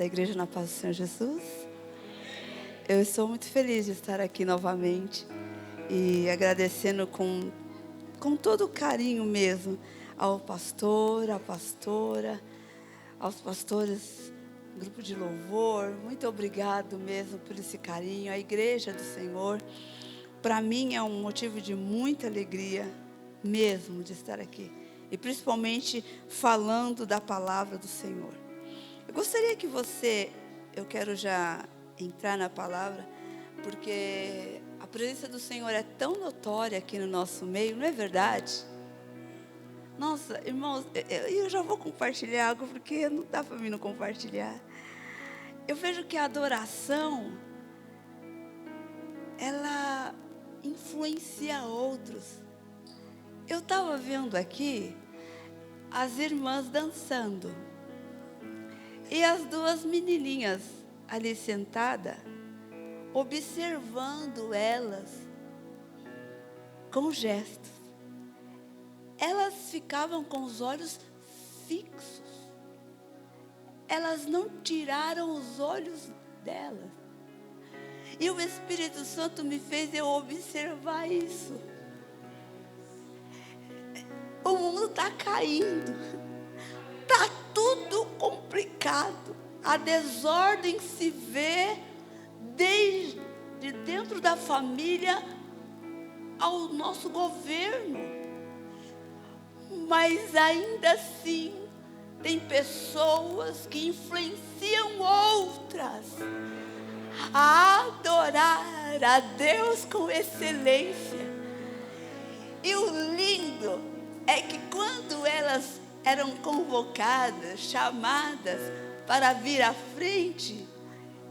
Igreja na Paz do Senhor Jesus. Eu estou muito feliz de estar aqui novamente e agradecendo com todo carinho mesmo ao pastor, à pastora, aos pastores, grupo de louvor. Muito obrigado mesmo por esse carinho. A Igreja do Senhor, para mim é um motivo de muita alegria mesmo de estar aqui. E principalmente falando da palavra do Senhor. Eu gostaria que eu quero já entrar na palavra, porque a presença do Senhor é tão notória aqui no nosso meio, não é verdade? Nossa, irmãos, eu já vou compartilhar algo, porque não dá para mim não compartilhar. Eu vejo que a adoração, ela influencia outros. Eu estava vendo aqui as irmãs dançando. E as duas menininhas ali sentadas, observando elas com gestos. Elas ficavam com os olhos fixos. Elas não tiraram os olhos delas. E o Espírito Santo me fez eu observar isso. O mundo está caindo. Está tudo complicado. A desordem se vê desde dentro da família ao nosso governo. Mas ainda assim, tem pessoas que influenciam outras a adorar a Deus com excelência. E o lindo é que quando elas eram convocadas, chamadas para vir à frente,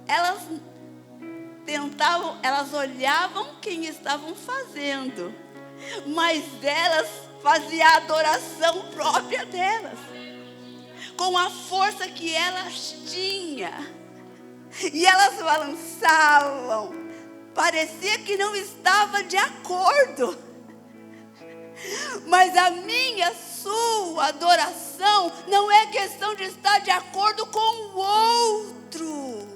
elas olhavam quem estavam fazendo, mas elas faziam a adoração própria delas, com a força que elas tinham, e elas balançavam, parecia que não estava de acordo. Mas a sua adoração não é questão de estar de acordo com o outro.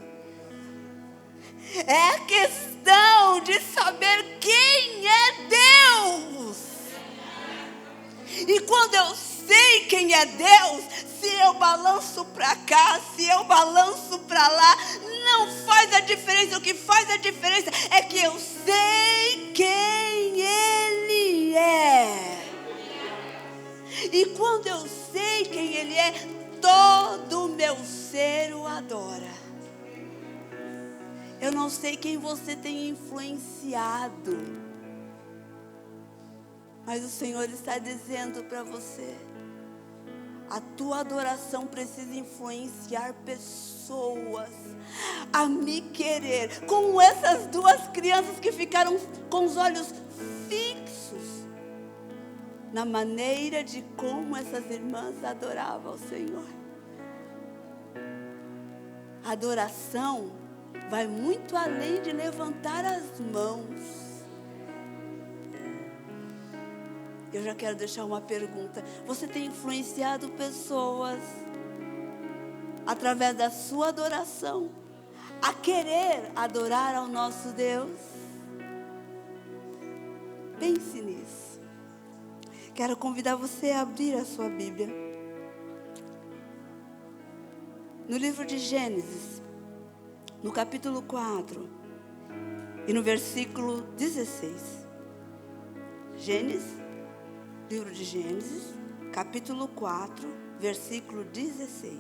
É questão de saber quem é Deus. E quando eu sei quem é Deus, se eu balanço para cá, se eu balanço para lá, não faz a diferença. O que faz a diferença é que eu sei quem Ele é. E quando eu sei quem Ele é, todo o meu ser o adora. Eu não sei quem você tem influenciado, mas o Senhor está dizendo para você: a tua adoração precisa influenciar pessoas a me querer, como essas duas crianças que ficaram com os olhos fixos na maneira de como essas irmãs adoravam ao Senhor. A adoração vai muito além de levantar as mãos. Eu já quero deixar uma pergunta. Você tem influenciado pessoas através da sua adoração a querer adorar ao nosso Deus? Pense nisso. Quero convidar você a abrir a sua Bíblia no livro de Gênesis, no capítulo 4 e no versículo 16. Livro de Gênesis, capítulo 4, versículo 16.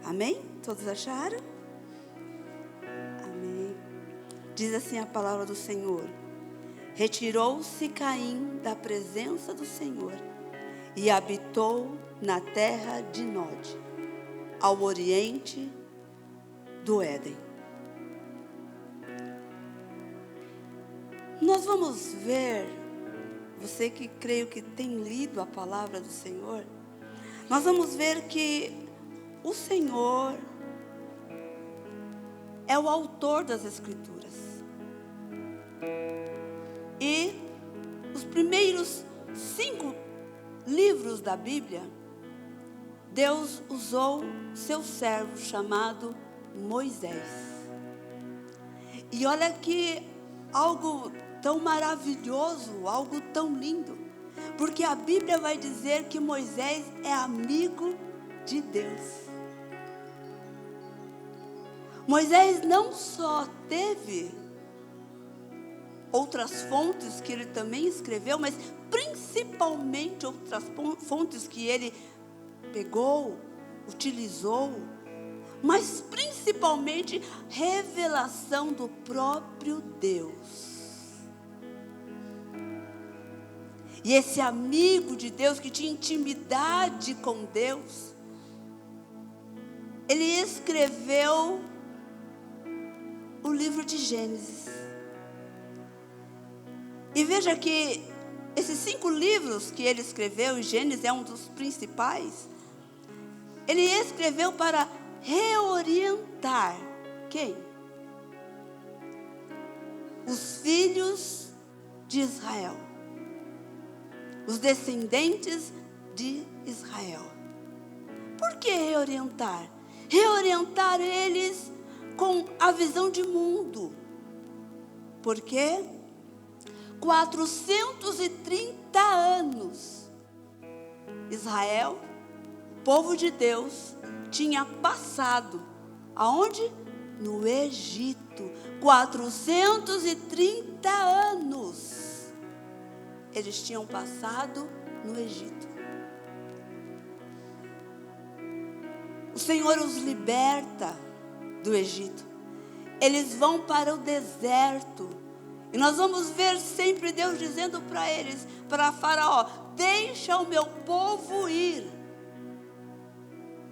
Amém? Todos acharam? Amém. Diz assim a palavra do Senhor: retirou-se Caim da presença do Senhor e habitou na terra de Nod, ao oriente do Éden. Nós vamos ver, você que creio que tem lido a palavra do Senhor, nós vamos ver que o Senhor é o autor das Escrituras. E os primeiros 5 livros da Bíblia Deus usou seu servo chamado Moisés. E olha que algo tão maravilhoso, algo tão lindo, porque a Bíblia vai dizer que Moisés é amigo de Deus. Moisés não só teve outras fontes que ele também escreveu, mas principalmente outras fontes que ele pegou, utilizou, mas principalmente revelação do próprio Deus. E esse amigo de Deus que tinha intimidade com Deus, ele escreveu o livro de Gênesis. E veja que esses 5 livros que ele escreveu, e Gênesis é um dos principais, ele escreveu para reorientar quem? Os filhos de Israel, os descendentes de Israel. Por que reorientar? Reorientar eles com a visão de mundo. Por quê? 430 anos, Israel, povo de Deus, tinha passado, aonde? No Egito. 430 anos, eles tinham passado no Egito. O Senhor os liberta do Egito. Eles vão para o deserto. E nós vamos ver sempre Deus dizendo para eles, para Faraó: deixa o meu povo ir,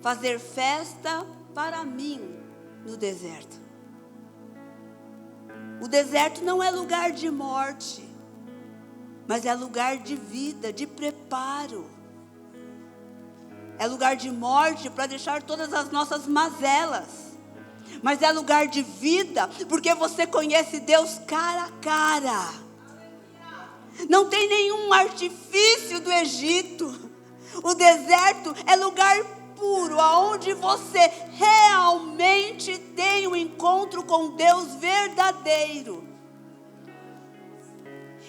fazer festa para mim no deserto. O deserto não é lugar de morte, mas é lugar de vida, de preparo. É lugar de morte para deixar todas as nossas mazelas. Mas é lugar de vida, porque você conhece Deus cara a cara. Não tem nenhum artifício do Egito. O deserto é lugar puro, aonde você realmente tem um encontro com Deus verdadeiro.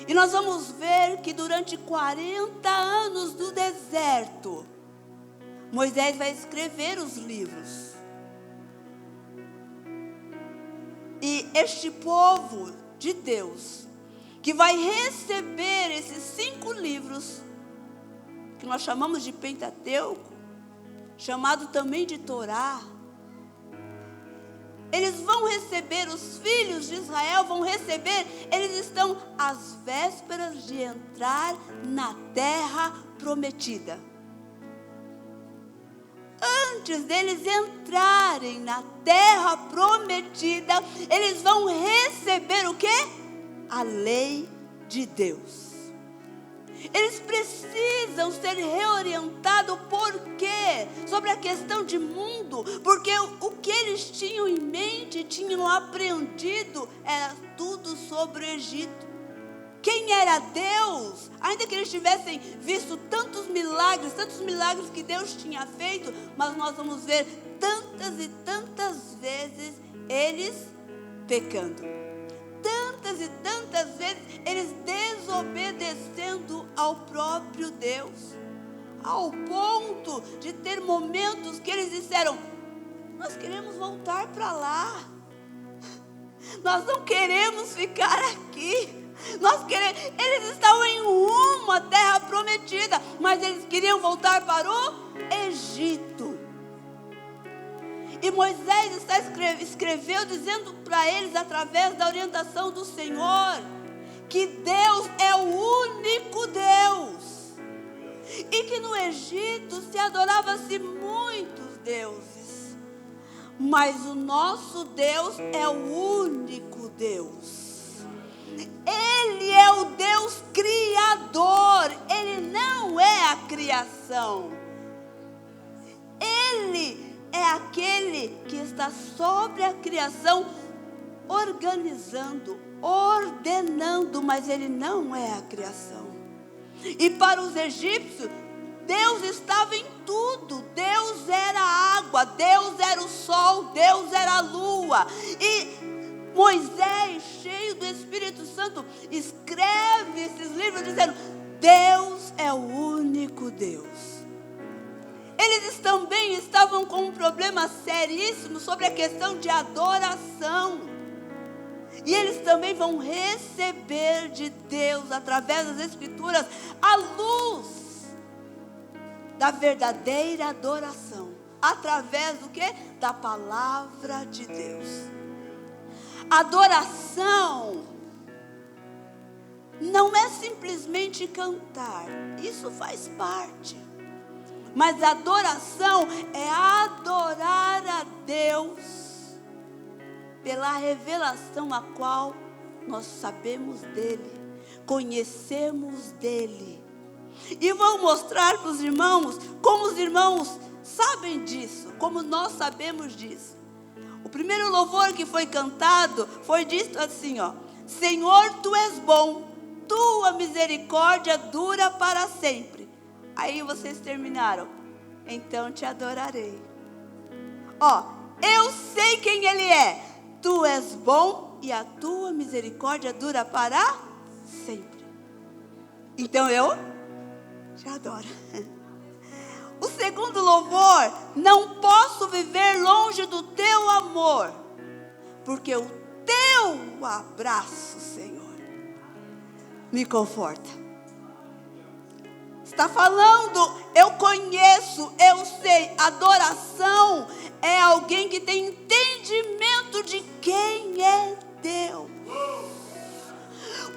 E nós vamos ver que durante 40 anos do deserto, Moisés vai escrever os livros. E este povo de Deus, que vai receber esses 5 livros, que nós chamamos de Pentateuco, chamado também de Torá, eles vão receber, os filhos de Israel vão receber, eles estão às vésperas de entrar na terra prometida. Antes deles entrarem na terra prometida, eles vão receber o quê? A lei de Deus. Eles precisam ser reorientados. Por quê? Sobre a questão de mundo. Porque o que eles tinham em mente, tinham aprendido, era tudo sobre o Egito. Quem era Deus? Ainda que eles tivessem visto tantos milagres que Deus tinha feito, mas nós vamos ver tantas e tantas vezes eles pecando. Tantas e tantas vezes eles desobedecendo ao próprio Deus. Ao ponto de ter momentos que eles disseram: nós queremos voltar para lá. Nós não queremos ficar aqui. Eles estavam em rumo à terra prometida, mas eles queriam voltar para o Egito. E Moisés escreveu dizendo para eles, através da orientação do Senhor, que Deus é o único Deus. E que no Egito se adorava-se muitos deuses, mas o nosso Deus é o único Deus. Ele é o Deus criador, Ele não é a criação. Ele é aquele que está sobre a criação, organizando, ordenando, mas Ele não é a criação. E para os egípcios, Deus estava em tudo. Deus era a água, Deus era o sol, Deus era a lua. E Moisés, cheio do Espírito Santo, escreve esses livros dizendo: Deus é o único Deus. Eles também estavam com um problema seríssimo sobre a questão de adoração. E eles também vão receber de Deus, através das Escrituras, a luz da verdadeira adoração. Através do quê? Da palavra de Deus. Adoração não é simplesmente cantar. Isso faz parte. Mas adoração é adorar a Deus pela revelação a qual nós sabemos dele, conhecemos dele. E vou mostrar para os irmãos como os irmãos sabem disso, como nós sabemos disso. O primeiro louvor que foi cantado foi dito assim, ó: Senhor, tu és bom, tua misericórdia dura para sempre. Aí vocês terminaram: então te adorarei. Ó, eu sei quem ele é. Tu és bom e a tua misericórdia dura para sempre. Então eu te adoro. O segundo louvor: não posso viver longe do teu amor, porque o teu abraço, Senhor, me conforta. Está falando, eu conheço, eu sei. Adoração é alguém que tem entendimento de quem é Deus.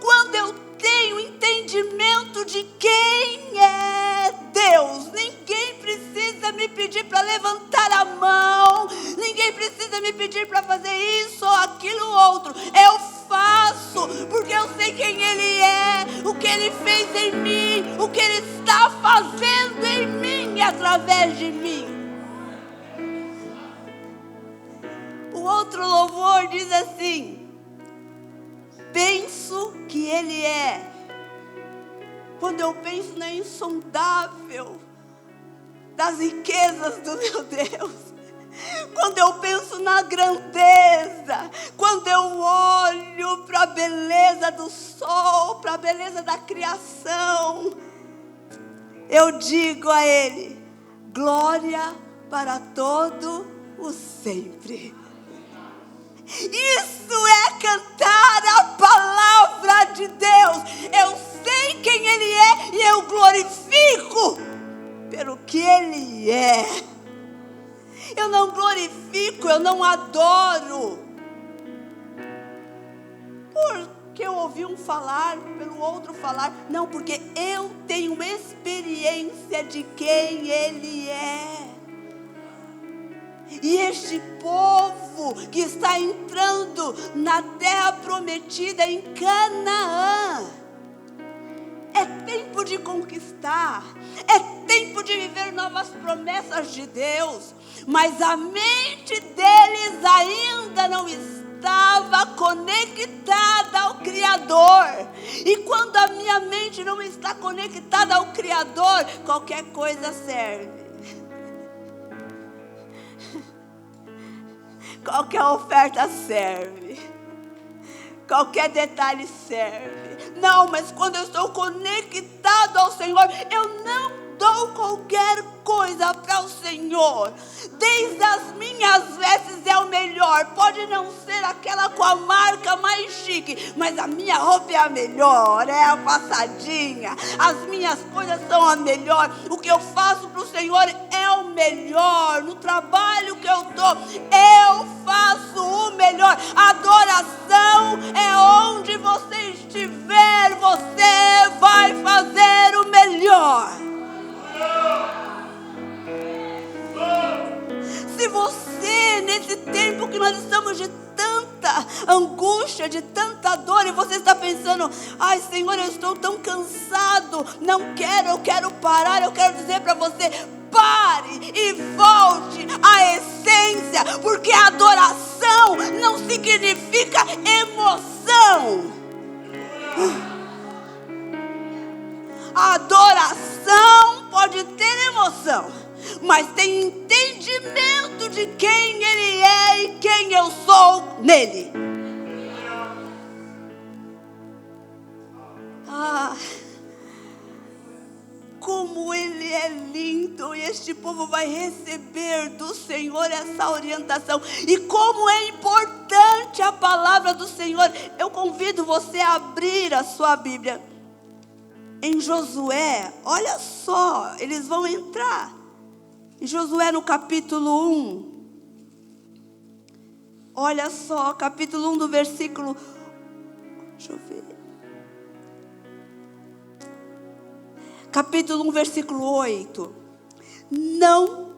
Quando eu tenho entendimento de quem é Deus, ninguém precisa me pedir para levantar a mão, ninguém precisa me pedir para fazer isso ou aquilo ou outro. Eu faço, porque eu sei quem Ele é, o que Ele fez em mim, o que Ele está fazendo em mim e através de mim. O outro louvor diz assim: penso que Ele é. Quando eu penso na insondável das riquezas do meu Deus, quando eu penso na grandeza, quando eu olho para a beleza do sol, para a beleza da criação, eu digo a Ele: glória para todo o sempre. Isso é cantar a palavra de Deus. Eu sei quem Ele é e eu glorifico pelo que Ele é. Eu não glorifico, eu não adoro porque eu ouvi um falar, pelo outro falar. Não, porque eu tenho experiência de quem Ele é. E este povo que está entrando na terra prometida em Canaã, é tempo de conquistar, é tempo de viver novas promessas de Deus, mas a mente deles ainda não estava conectada ao Criador. E quando a minha mente não está conectada ao Criador, qualquer coisa serve. Qualquer oferta serve. Qualquer detalhe serve. Não, mas quando eu estou conectado ao Senhor, eu não dou qualquer coisa para o Senhor. Desde as minhas vestes é o melhor. Pode não ser aquela com a marca mais chique, mas a minha roupa é a melhor, é a passadinha. As minhas coisas são a melhor. O que eu faço para o Senhor é o melhor. No trabalho que eu estou, eu faço o melhor. Adoração é onde você estiver, você vai fazer o melhor. Se você, nesse tempo que nós estamos de tanta angústia, de tanta dor, e você está pensando: ai, Senhor, eu estou tão cansado, não quero, eu quero parar. Eu quero dizer para você: pare e volte à essência, porque a adoração não significa emoção. A adoração pode ter emoção, mas tem entendimento de quem Ele é e quem eu sou nele. Como Ele é lindo, e este povo vai receber do Senhor essa orientação, e como é importante a palavra do Senhor. Eu convido você a abrir a sua Bíblia em Josué. Olha só, eles vão entrar em Josué no capítulo 1. Olha só, capítulo 1 do versículo, deixa eu ver, capítulo 1, versículo 8. Não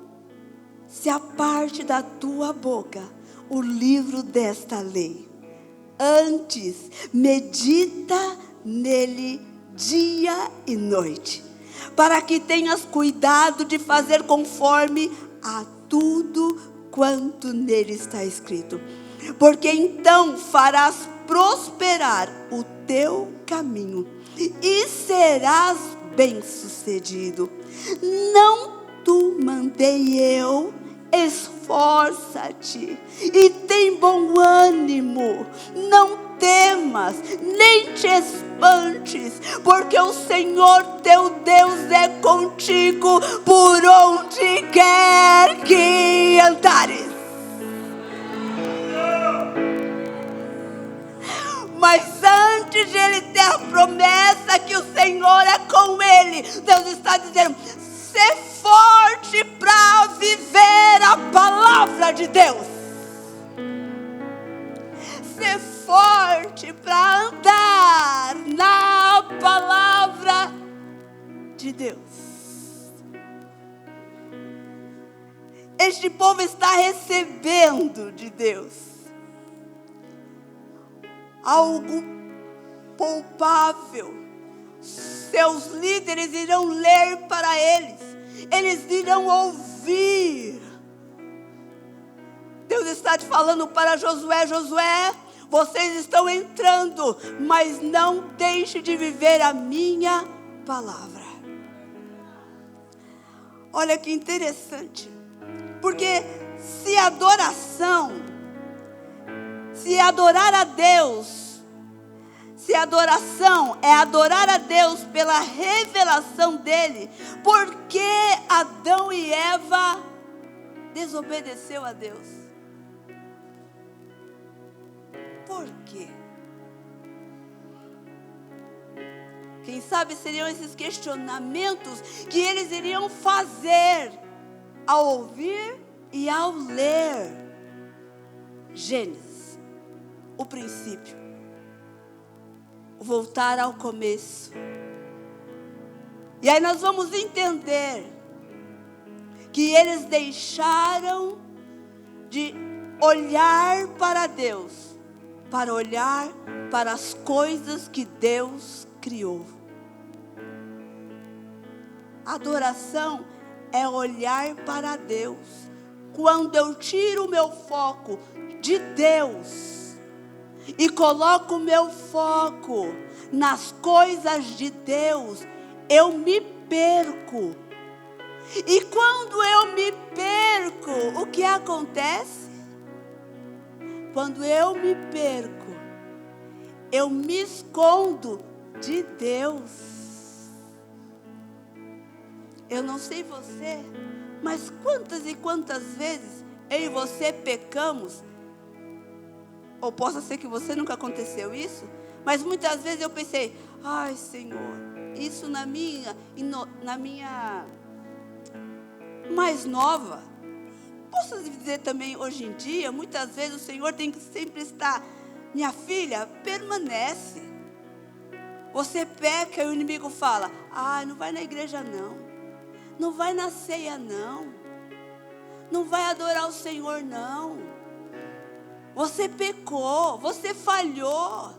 se aparte da tua boca o livro desta lei. Antes, medita nele dia e noite, para que tenhas cuidado de fazer conforme a tudo quanto nele está escrito. Porque então farás prosperar o teu caminho e serás bem-sucedido. Não tu mandei eu? Esforça-te e tem bom ânimo. Não temas, nem te espantes, porque o Senhor teu Deus é contigo por onde quer que andares. Mas antes de ele ter a promessa que o Senhor é com ele, Deus está dizendo: ser forte para viver a palavra de Deus. Ser forte para andar na palavra de Deus. Este povo está recebendo de Deus algo palpável. Seus líderes irão ler para eles, eles irão ouvir. Deus está te falando para Josué: Josué, vocês estão entrando, mas não deixe de viver a minha palavra. Olha que interessante, porque se adorar a Deus, se adoração é adorar a Deus pela revelação dele, por que Adão e Eva desobedeceu a Deus? Por quê? Quem sabe seriam esses questionamentos que eles iriam fazer ao ouvir e ao ler Gênesis, o princípio, voltar ao começo. E aí nós vamos entender que eles deixaram de olhar para Deus, para olhar para as coisas que Deus criou. Adoração é olhar para Deus. Quando eu tiro o meu foco de Deus e coloco o meu foco nas coisas de Deus, eu me perco. E quando eu me perco, o que acontece? Quando eu me perco, eu me escondo de Deus. Eu não sei você, mas quantas e quantas vezes eu e você pecamos? Ou possa ser que você nunca aconteceu isso, mas muitas vezes eu pensei: ai, Senhor, isso na minha mais nova. Posso dizer também hoje em dia, muitas vezes o Senhor tem que sempre estar: minha filha, permanece. Você peca e o inimigo fala: ai, não vai na igreja não. Não vai na ceia não. Não vai adorar o Senhor não. Você pecou, você falhou.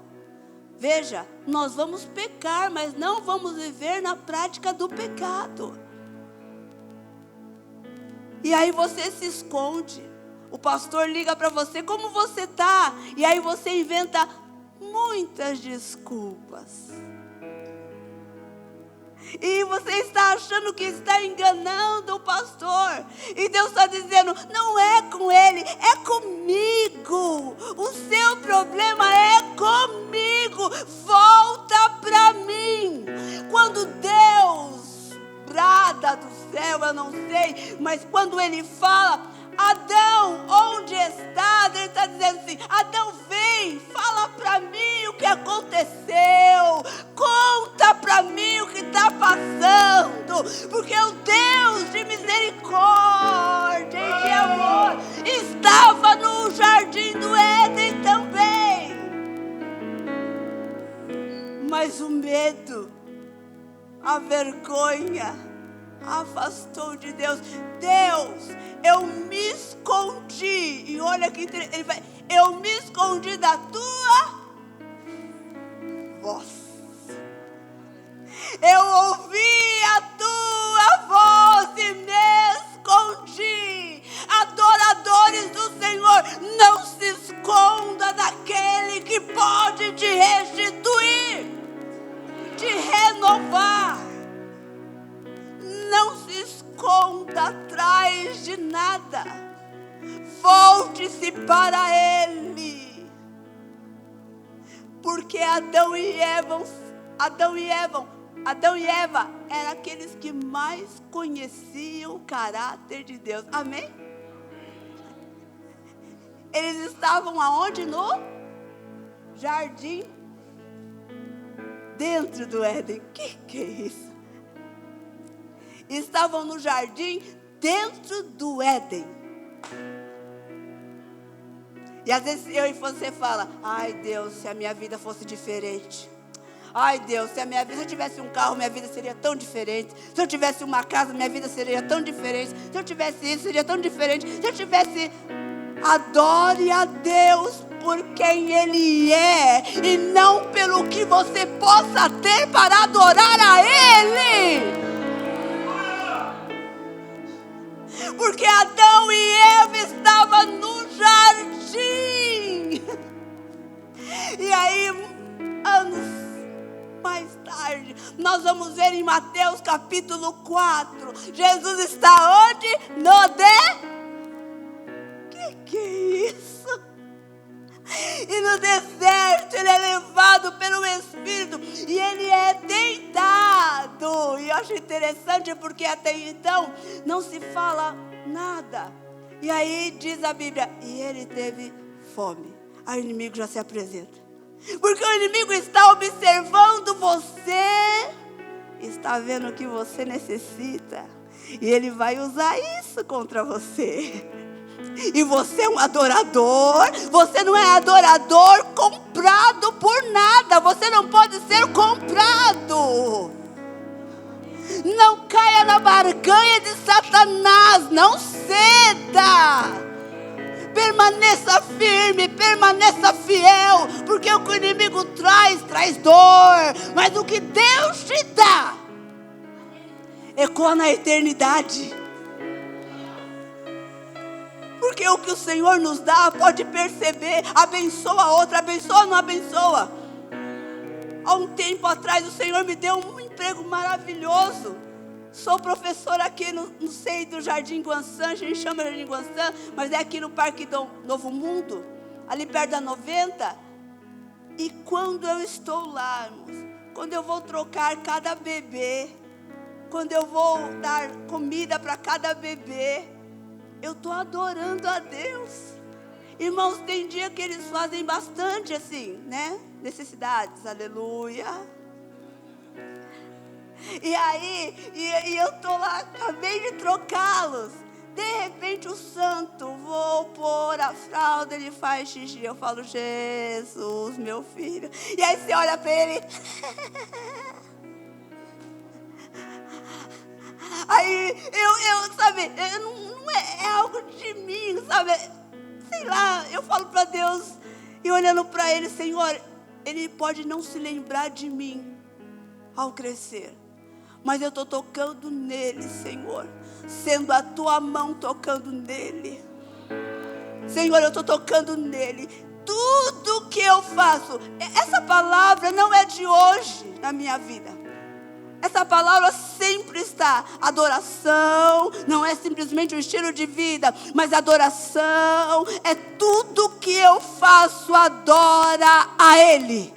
Veja, nós vamos pecar, mas não vamos viver na prática do pecado. E aí você se esconde. O pastor liga para você: como você está? E aí você inventa muitas desculpas. E você está achando que está enganando o pastor. E Deus está dizendo, não é com ele, é comigo. O seu problema é comigo. Volta para mim. Quando Deus brada do céu, eu não sei, mas quando ele fala, Adão, onde estás? Ele está dizendo assim, Adão, vem, fala para mim o que aconteceu, conta para mim o que está passando, porque o Deus de misericórdia e de amor estava no jardim do Éden também, mas o medo, a vergonha afastou de Deus. Deus, eu me escondi. E olha que ele vai, eu me escondi da tua voz. Eu ouvi a tua voz e me escondi. Adoradores do Senhor, não se esconda daquele que pode te restituir, te renovar. Não se esconda atrás de nada. Volte-se para Ele. Porque Adão e Eva eram aqueles que mais conheciam o caráter de Deus. Amém? Eles estavam aonde? No jardim. Dentro do Éden. Que é isso? Estavam no jardim dentro do Éden. E às vezes eu e você fala, ai Deus, se a minha vida fosse diferente. Ai Deus, se eu tivesse um carro, minha vida seria tão diferente. Se eu tivesse uma casa, minha vida seria tão diferente. Se eu tivesse isso, seria tão diferente. Se eu tivesse... Adore a Deus por quem Ele é, e não pelo que você possa ter para adorar a Ele. Porque Adão e Eva estavam no jardim. E aí, anos mais tarde, nós vamos ver em Mateus capítulo 4. Jesus está onde? Que é isso? E no deserto ele é levado pelo Espírito e ele é tentado. E eu acho interessante porque até então não se fala nada. E aí diz a Bíblia, e ele teve fome. Aí o inimigo já se apresenta. Porque o inimigo está observando você, está vendo o que você necessita. E ele vai usar isso contra você. E você é um adorador. Você não é adorador comprado por nada. Você não pode ser comprado. Não caia na barganha de Satanás. Não ceda. Permaneça firme, permaneça fiel. Porque o que o inimigo traz dor. Mas o que Deus te dá ecoa na eternidade. Porque o que o Senhor nos dá, pode perceber, abençoa a outra, abençoa ou não abençoa? Há um tempo atrás o Senhor me deu um emprego maravilhoso. Sou professora aqui no seio do Jardim Guançã, a gente chama de Jardim Guançã, mas é aqui no Parque do Novo Mundo, ali perto da 90. E quando eu estou lá, irmãos, quando eu vou trocar cada bebê, quando eu vou dar comida para cada bebê, eu estou adorando a Deus. Irmãos, tem dia que eles fazem bastante assim, né? Necessidades, aleluia. E aí, eu estou lá, acabei de trocá-los. De repente o santo, vou pôr a fralda, ele faz xixi. Eu falo, Jesus, meu filho. E aí você olha para ele. Aí sabe, não é algo de mim, sabe? Sei lá, eu falo para Deus e olhando para Ele, Senhor, Ele pode não se lembrar de mim ao crescer, mas eu estou tocando nele, Senhor, sendo a tua mão tocando nele. Senhor, eu estou tocando nele. Tudo que eu faço, essa palavra não é de hoje na minha vida. Essa palavra sempre está. Adoração não é simplesmente um estilo de vida, mas adoração é tudo que eu faço, adora a Ele.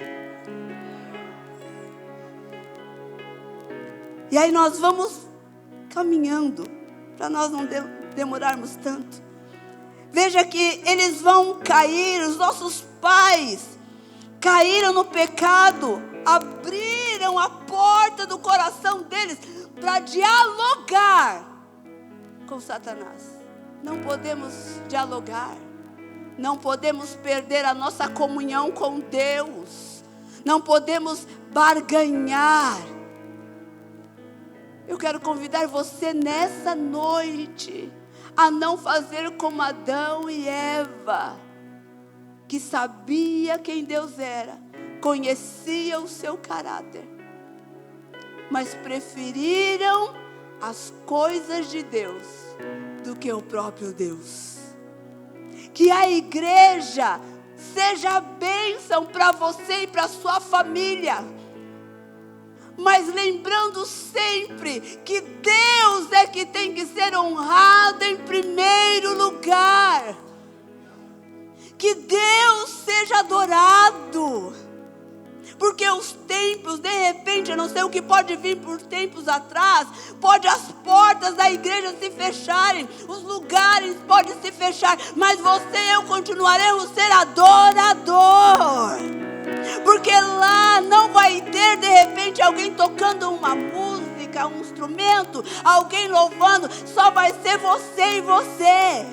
E aí nós vamos caminhando, para nós não demorarmos tanto. Veja que eles vão cair, os nossos pais caíram no pecado, abriram a porta do coração deles para dialogar com Satanás. Não podemos dialogar, não podemos perder a nossa comunhão com Deus, não podemos barganhar. Eu quero convidar você nessa noite a não fazer como Adão e Eva, que sabia quem Deus era, conhecia o seu caráter, mas preferiram as coisas de Deus do que o próprio Deus. Que a igreja seja a bênção para você e para a sua família, mas lembrando sempre que Deus é que tem que ser honrado em primeiro lugar. Que Deus seja adorado. Porque os templos, de repente, eu não sei o que pode vir por tempos atrás, pode as portas da igreja se fecharem, os lugares podem se fechar, mas você e eu continuaremos ser adorador. Porque lá não vai ter de repente alguém tocando uma música, um instrumento, alguém louvando, só vai ser você e você.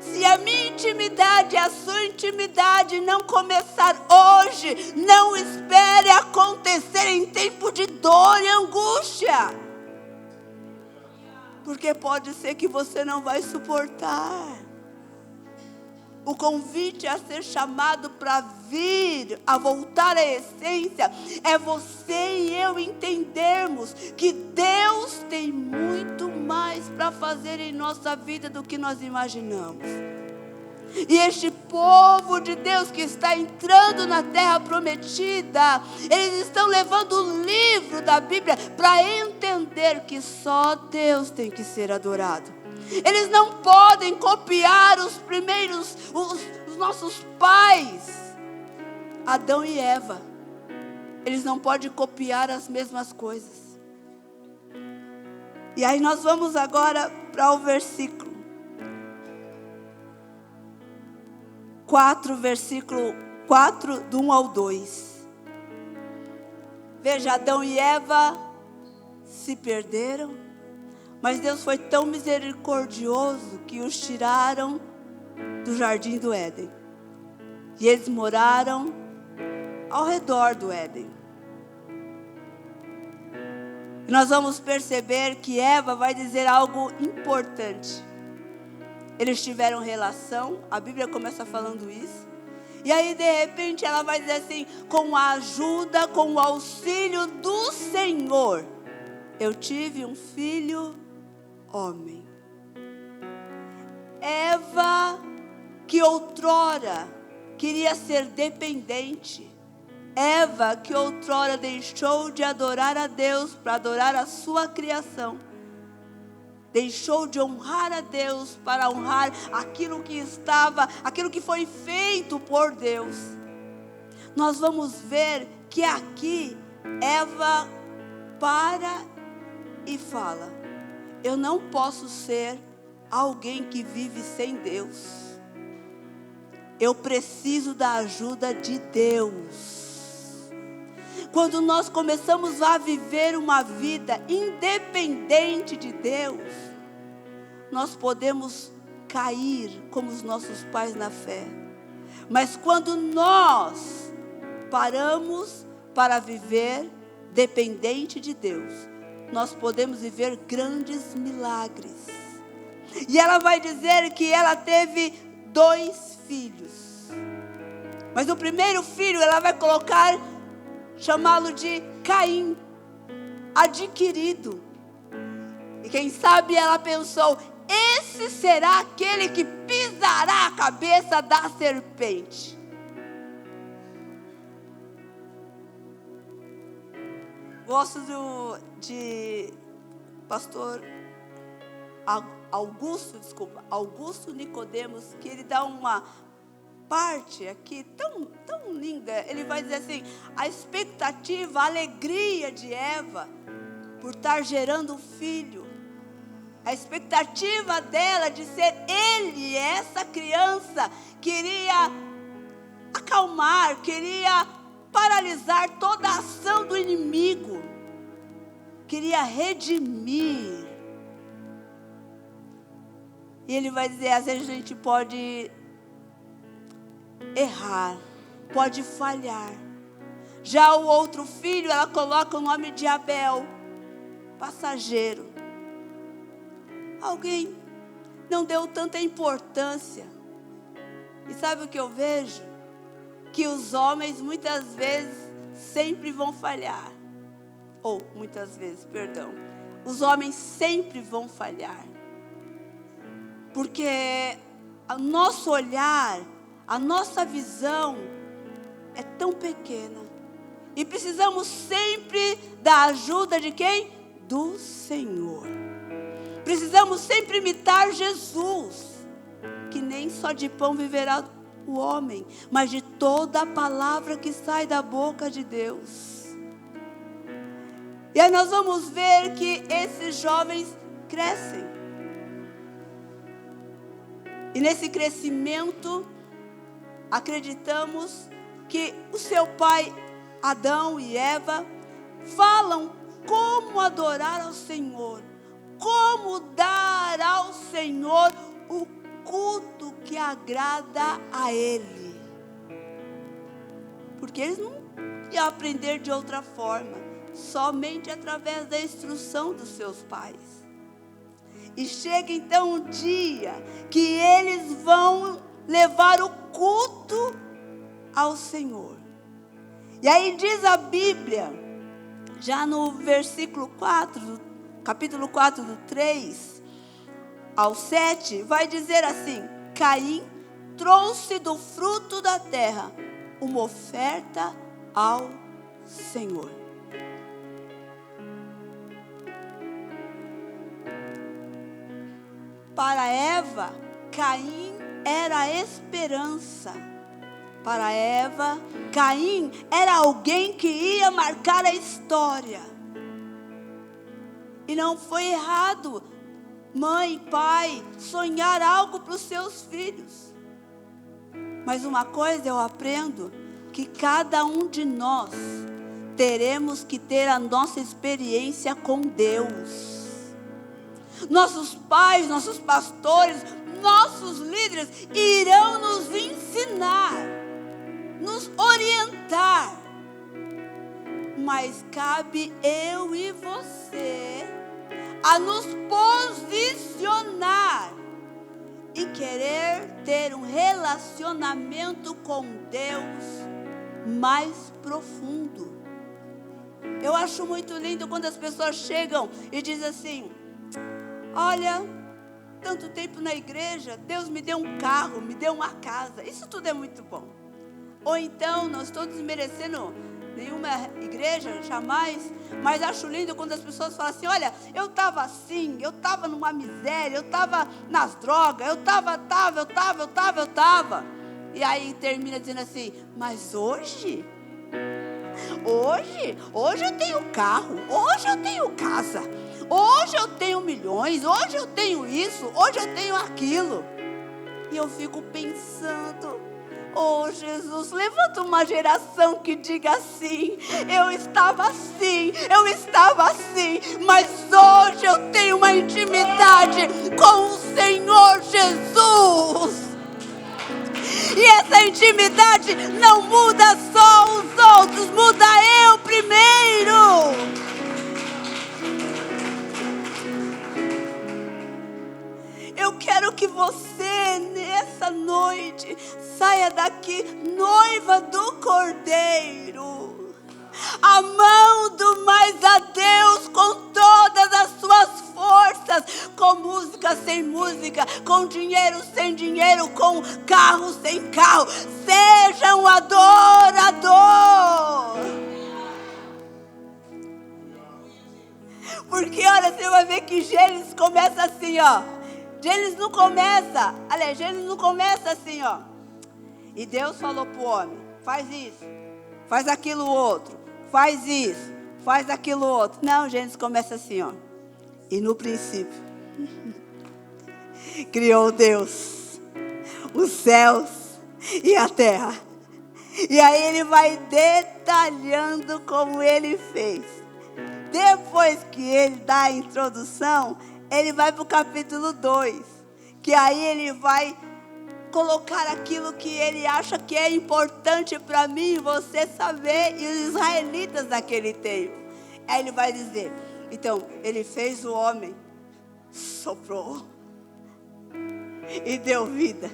Se a minha intimidade, a sua intimidade não começar hoje, não espere acontecer em tempo de dor e angústia. Porque pode ser que você não vai suportar. O convite a ser chamado para vir, a voltar à essência, é você e eu entendermos que Deus tem muito mais para fazer em nossa vida do que nós imaginamos. E este povo de Deus que está entrando na terra prometida, eles estão levando o livro da Bíblia para entender que só Deus tem que ser adorado. Eles não podem copiar os nossos pais, Adão e Eva. Eles não podem copiar as mesmas coisas. E aí nós vamos agora para o versículo 4, versículo 4, do 1 ao 2. Veja, Adão e Eva se perderam. Mas Deus foi tão misericordioso que os tiraram do jardim do Éden. E eles moraram ao redor do Éden. E nós vamos perceber que Eva vai dizer algo importante. Eles tiveram relação, a Bíblia começa falando isso. E aí de repente ela vai dizer assim: com a ajuda, com o auxílio do Senhor, eu tive um filho homem. Eva, que outrora queria ser dependente, Eva, que outrora deixou de adorar a Deus para adorar a sua criação, deixou de honrar a Deus para honrar aquilo que foi feito por Deus. Nós vamos ver que aqui Eva para e fala: eu não posso ser alguém que vive sem Deus. Eu preciso da ajuda de Deus. Quando nós começamos a viver uma vida independente de Deus, nós podemos cair como os nossos pais na fé. Mas quando nós paramos para viver dependente de Deus, nós podemos viver grandes milagres. E ela vai dizer que ela teve 2 filhos. Mas o primeiro filho ela vai chamá-lo de Caim, adquirido. E quem sabe ela pensou: esse será aquele que pisará a cabeça da serpente. Gosto de pastor Augusto Nicodemos, que ele dá uma parte aqui tão linda. Ele vai dizer assim: a expectativa, a alegria de Eva por estar gerando um filho, a expectativa dela de ser ele, essa criança, queria acalmar, queria paralisar toda a ação do inimigo, queria redimir. E ele vai dizer: às vezes a gente pode errar, pode falhar. Já o outro filho, ela coloca o nome de Abel, passageiro. Alguém não deu tanta importância. E sabe o que eu vejo? Que os homens muitas vezes sempre vão falhar. Ou muitas vezes, perdão. Os homens sempre vão falhar. Porque o nosso olhar, a nossa visão é tão pequena. E precisamos sempre da ajuda de quem? Do Senhor. Precisamos sempre imitar Jesus, que nem só de pão viverá o homem, mas de toda a palavra que sai da boca de Deus. E aí nós vamos ver que esses jovens crescem. E nesse crescimento, acreditamos que o seu pai, Adão e Eva, falam como adorar ao Senhor, como dar ao Senhor o culto que agrada a Ele. Porque eles não iam aprender de outra forma, somente através da instrução dos seus pais. E chega então um dia que eles vão levar o culto ao Senhor. E aí diz a Bíblia, já no versículo 4, capítulo 4, do 3 ao 7, vai dizer assim: Caim trouxe do fruto da terra uma oferta ao Senhor. Para Eva, Caim era a esperança. Para Eva, Caim era alguém que ia marcar a história. E não foi errado, mãe e pai, sonhar algo para os seus filhos. Mas uma coisa eu aprendo, que cada um de nós teremos que ter a nossa experiência com Deus. Nossos pais, nossos pastores, nossos líderes irão nos ensinar, nos orientar. Mas cabe eu e você a nos posicionar e querer ter um relacionamento com Deus mais profundo. Eu acho muito lindo quando as pessoas chegam e dizem assim: olha, tanto tempo na igreja, Deus me deu um carro, me deu uma casa. Isso tudo é muito bom. Ou então, não estou desmerecendo nenhuma igreja, jamais, mas acho lindo quando as pessoas falam assim: olha, eu estava assim, eu estava numa miséria, eu estava nas drogas, eu estava. E aí termina dizendo assim: mas hoje eu tenho carro, hoje eu tenho casa, hoje eu tenho milhões, hoje eu tenho isso, hoje eu tenho aquilo. E eu fico pensando: oh Jesus, levanta uma geração que diga assim: eu estava assim, mas hoje eu tenho uma intimidade com o Senhor Jesus. E essa intimidade não muda só os outros, muda eu primeiro. Eu quero que você, nessa noite, saia daqui noiva do Cordeiro, amando mais a Deus com todas as suas forças, com música sem música, com dinheiro sem dinheiro, com carro sem carro. Seja um adorador. assim, ó. Gênesis não começa. Aliás, Gênesis não começa assim, ó. E Deus falou para o homem: faz isso, faz aquilo outro, faz isso, faz aquilo outro. Não, Gênesis começa assim, ó. E no princípio, criou Deus os céus e a terra. E aí ele vai detalhando como ele fez. Depois que ele dá a introdução, ele vai para o capítulo 2. Que aí ele vai colocar aquilo que ele acha que é importante para mim e você saber. E os israelitas daquele tempo. Aí ele vai dizer: então, ele fez o homem, soprou e deu vida.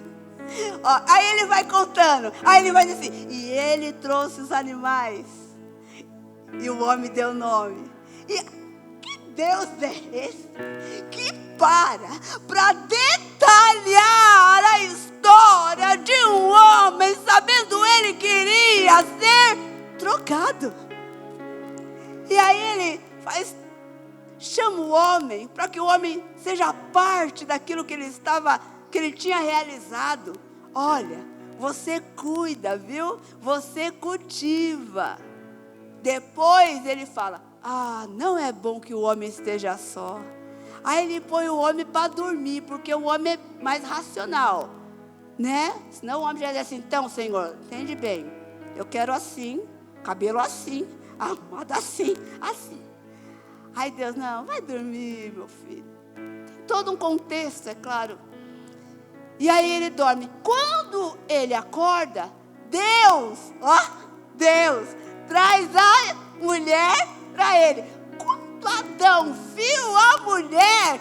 Ó, aí ele vai contando. Aí ele vai dizer assim: e ele trouxe os animais. E o homem deu nome. E que Deus é esse que para detalhar a história de um homem, sabendo ele que iria ser trocado? E aí ele chama o homem para que o homem seja parte daquilo que ele tinha realizado. Olha, você cuida, viu? Você cultiva. Depois ele fala: não é bom que o homem esteja só. Aí ele põe o homem para dormir, porque o homem é mais racional, né? Senão o homem já diz assim: então, Senhor, entende bem, eu quero assim, cabelo assim, arrumado assim, assim. Aí Deus: não, vai dormir, meu filho. Tem todo um contexto, é claro. E aí ele dorme. Quando ele acorda, Deus traz a mulher para ele. Quando Adão viu a mulher,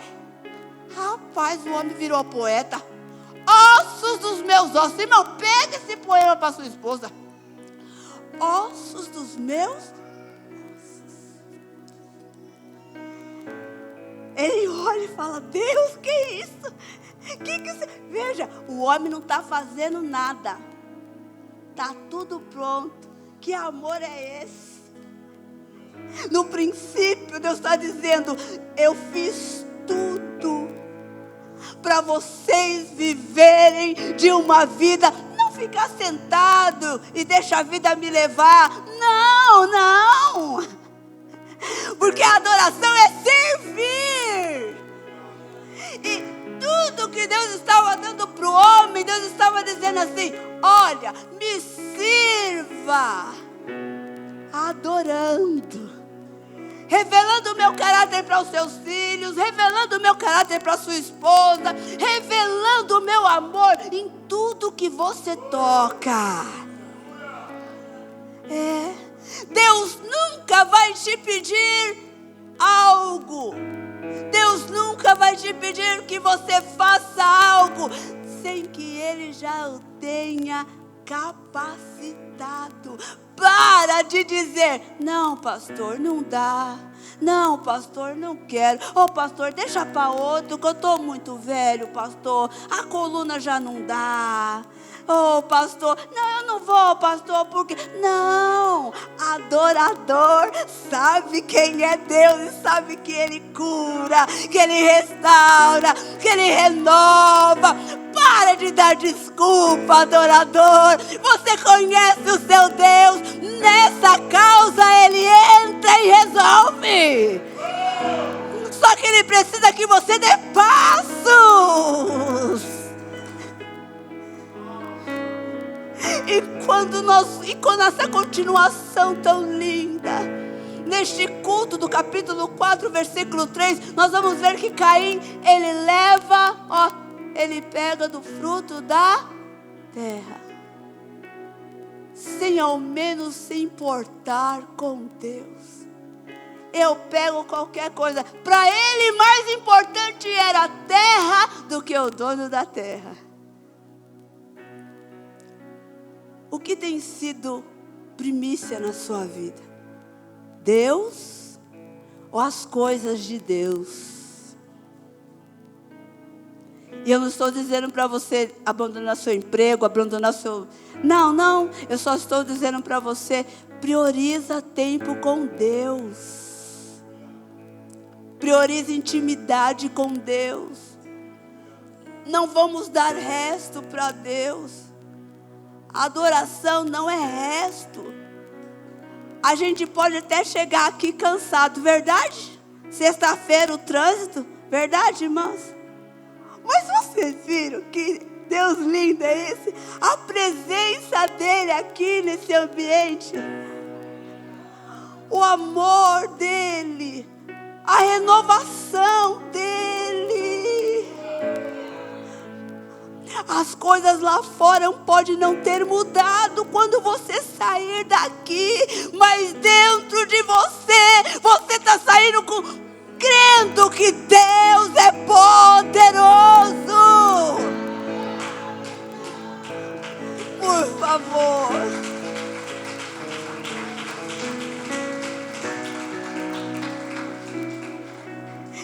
rapaz, o homem virou poeta. Ossos dos meus ossos. Irmão, pega esse poema para sua esposa. Ossos dos meus ossos. Ele olha e fala: Deus, que isso? Veja, o homem não está fazendo nada. Está tudo pronto. Que amor é esse? No princípio, Deus está dizendo: eu fiz tudo para vocês viverem de uma vida. Não ficar sentado e deixar a vida me levar. Não. Porque a adoração é servir. E tudo que Deus estava dando para o homem, Deus estava dizendo assim: olha, me sirva, adorando, revelando o meu caráter para os seus filhos, revelando o meu caráter para a sua esposa, revelando o meu amor em tudo que você toca. Deus nunca vai te pedir algo. Deus nunca vai te pedir que você faça algo sem que Ele já o tenha capacitado. Para de dizer: não, pastor, não dá. Não, pastor, não quero. Pastor, deixa para outro, que eu estou muito velho, pastor. A coluna já não dá. Pastor, não, eu não vou, pastor, porque... Não, adorador sabe quem é Deus e sabe que Ele cura, que Ele restaura, que Ele renova. Para de dar desculpa, adorador. Você conhece o seu Deus. Nessa causa Ele entra e resolve. Só que Ele precisa que você dê passos. E quando essa continuação tão linda, neste culto do capítulo 4, versículo 3, nós vamos ver que Caim, ele pega do fruto da terra, sem ao menos se importar com Deus. Eu pego qualquer coisa. Para ele, mais importante era a terra do que o dono da terra. O que tem sido primícia na sua vida? Deus ou as coisas de Deus? E eu não estou dizendo para você abandonar seu emprego, abandonar seu... Não. Eu só estou dizendo para você: prioriza tempo com Deus. Prioriza intimidade com Deus. não vamos dar resto para Deus. Adoração não é resto. A gente pode até chegar aqui cansado, verdade? Sexta-feira o trânsito, verdade, irmãos? Mas vocês viram que Deus lindo é esse? A presença dele aqui nesse ambiente, o amor dele, a renovação dele. As coisas lá fora podem não ter mudado quando você sair daqui, mas dentro de você está saindo crendo que Deus é poderoso. Por favor.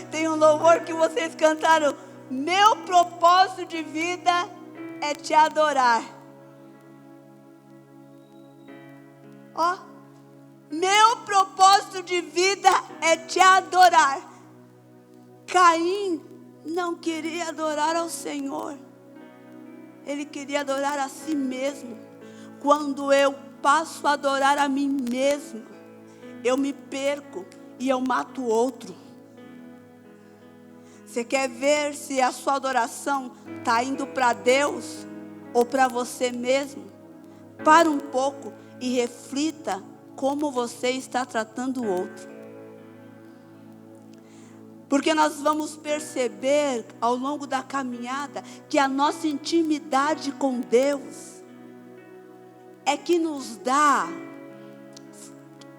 Tem um louvor que vocês cantaram: meu propósito de vida é te adorar. Ó, meu propósito de vida é te adorar. Caim não queria adorar ao Senhor. Ele queria adorar a si mesmo. Quando eu passo a adorar a mim mesmo, eu me perco e eu mato o outro. Você quer ver se a sua adoração está indo para Deus ou para você mesmo? Para um pouco e reflita como você está tratando o outro. Porque nós vamos perceber ao longo da caminhada que a nossa intimidade com Deus é que nos dá,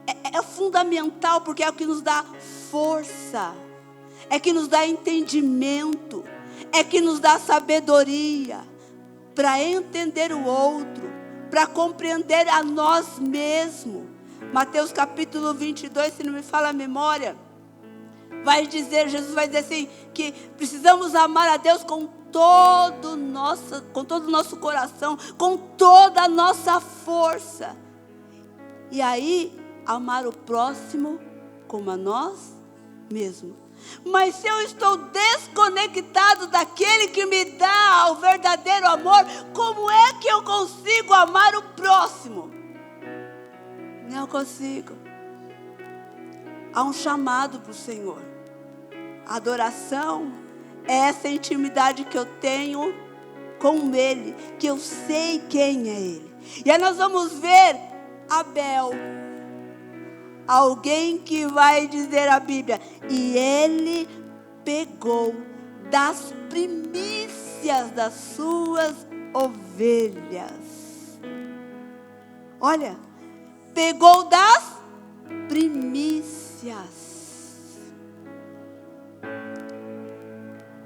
é fundamental, porque é o que nos dá força. É que nos dá entendimento, é que nos dá sabedoria para entender o outro, para compreender a nós mesmos. Mateus capítulo 22, se não me falha a memória, Jesus vai dizer assim, que precisamos amar a Deus com todo o nosso coração, com toda a nossa força. E aí, amar o próximo como a nós mesmos. Mas se eu estou desconectado daquele que me dá o verdadeiro amor, como é que eu consigo amar o próximo? Não consigo. Há um chamado para o Senhor. A adoração é essa intimidade que eu tenho com Ele, que eu sei quem é Ele. E aí nós vamos ver Abel. Alguém que vai dizer a Bíblia, e ele pegou das primícias das suas ovelhas. Olha, pegou das primícias.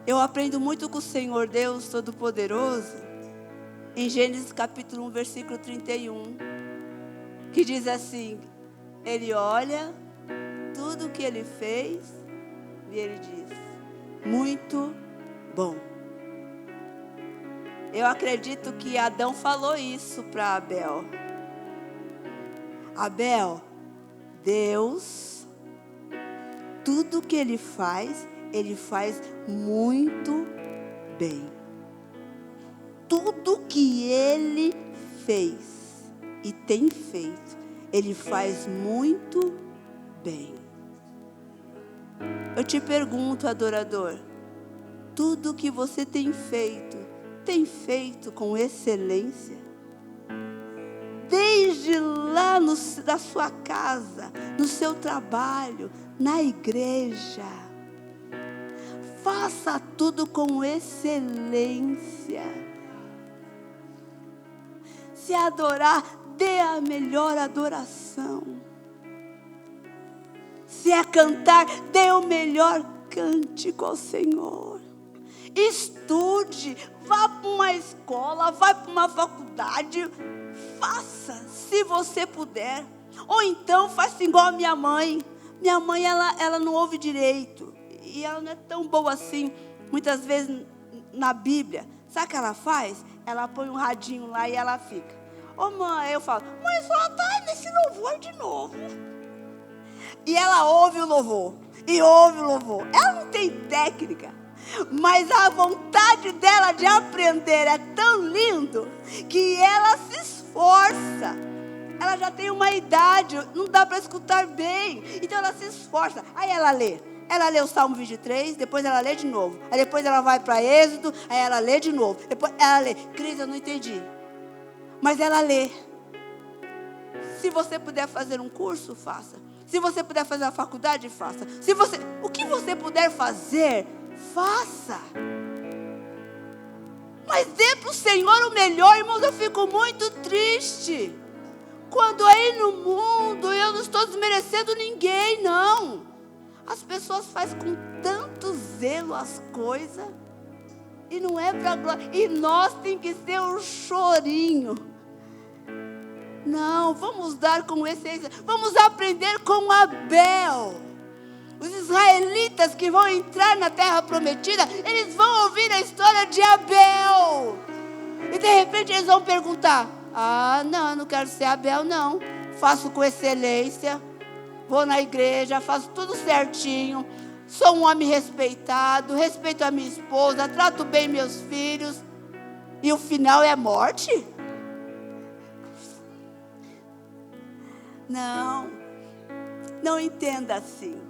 Eu aprendo muito com o Senhor Deus Todo-Poderoso, em Gênesis capítulo 1, versículo 31, que diz assim: Ele olha tudo o que ele fez e ele diz: muito bom. Eu acredito que Adão falou isso para Abel. Abel, Deus, tudo que ele faz muito bem. Tudo que ele fez e tem feito, ele faz muito bem. Eu te pergunto, adorador, tudo que você tem feito com excelência? Desde lá da sua casa, no seu trabalho, na igreja. Faça tudo com excelência. Se adorar, dê a melhor adoração. Se é cantar, dê o melhor cântico ao Senhor. Estude, vá para uma escola, vá para uma faculdade. Faça, se você puder. Ou então, faça igual a minha mãe. Minha mãe, ela não ouve direito. E ela não é tão boa assim, muitas vezes, na Bíblia. Sabe o que ela faz? Ela põe um radinho lá e ela fica: ô mãe, eu falo: mãe, só tá nesse louvor de novo. E ela ouve o louvor. E ouve o louvor. Ela não tem técnica. Mas a vontade dela de aprender é tão lindo que ela se esforça. Ela já tem uma idade, não dá para escutar bem. Então ela se esforça. Aí ela lê. Ela lê o Salmo 23, depois ela lê de novo. Aí depois ela vai para Êxodo, aí ela lê de novo. Depois ela lê. Cris, eu não entendi. Mas ela lê. Se você puder fazer um curso, faça. Se você puder fazer uma faculdade, faça. O que você puder fazer, faça. Mas dê para o Senhor o melhor, irmãos. Eu fico muito triste quando aí no mundo, eu não estou desmerecendo ninguém, não. As pessoas fazem com tanto zelo as coisas. E não é para glória. E nós tem que ser um chorinho. Não, vamos dar com essência. Vamos aprender com Abel. Os israelitas que vão entrar na terra prometida, eles vão ouvir a história de Abel. E de repente eles vão perguntar: não, eu não quero ser Abel, não. Faço com excelência. Vou na igreja, faço tudo certinho. Sou um homem respeitado, respeito a minha esposa, trato bem meus filhos. E o final é morte? Não, não entenda assim.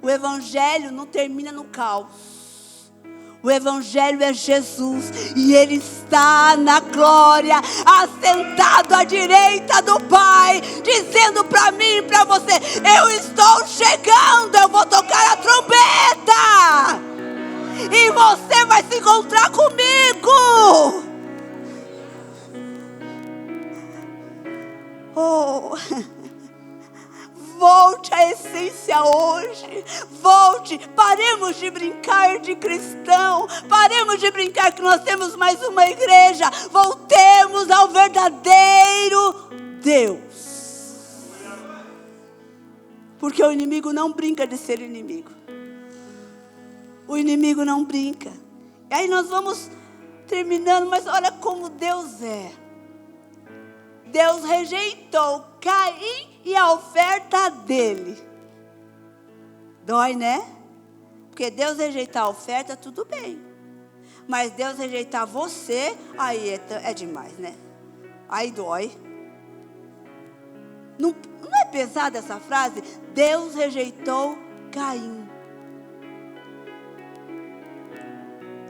O evangelho não termina no caos. O evangelho é Jesus. E Ele está na glória, assentado à direita do Pai, dizendo para mim e para você: eu estou chegando, eu vou tocar a trombeta. E você vai se encontrar comigo. Oh, volte à essência hoje. Volte, paremos de brincar de cristão. Paremos de brincar que nós temos mais uma igreja. Voltemos ao verdadeiro Deus. Porque o inimigo não brinca de ser inimigo. O inimigo não brinca. E aí nós vamos terminando, mas olha como Deus é. Deus rejeitou Caim e a oferta dele. Dói, né? Porque Deus rejeitar a oferta, tudo bem. Mas Deus rejeitar você, aí é demais, né? Aí dói. Não é pesada essa frase? Deus rejeitou Caim.